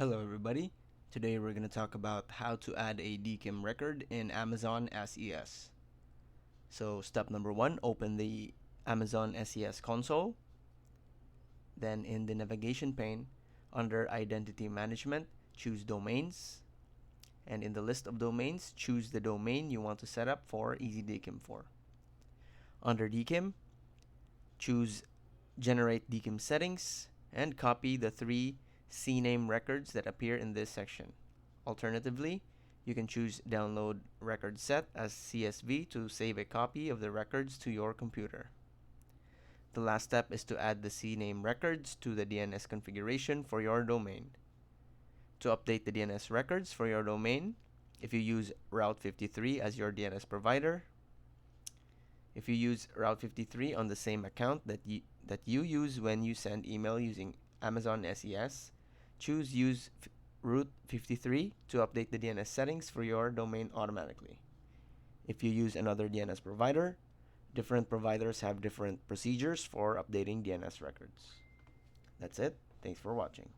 Hello everybody. Today we're going to talk about how to add a DKIM record in Amazon SES. So step number 1, open the Amazon SES console. Then in the navigation pane, under Identity Management, choose Domains. And in the list of domains, choose the domain you want to set up for EasyDKIM for. Under DKIM, choose Generate DKIM Settings and copy the 3 CNAME records that appear in this section. Alternatively, you can choose Download Record Set as CSV to save a copy of the records to your computer. The last step is to add the CNAME records to the DNS configuration for your domain. To update the DNS records for your domain, if you use Route 53 as your DNS provider, if you use Route 53 on the same account that you use when you send email using Amazon SES, choose Use Route 53 to update the DNS settings for your domain automatically. If you use another DNS provider, different providers have different procedures for updating DNS records. That's it. Thanks for watching.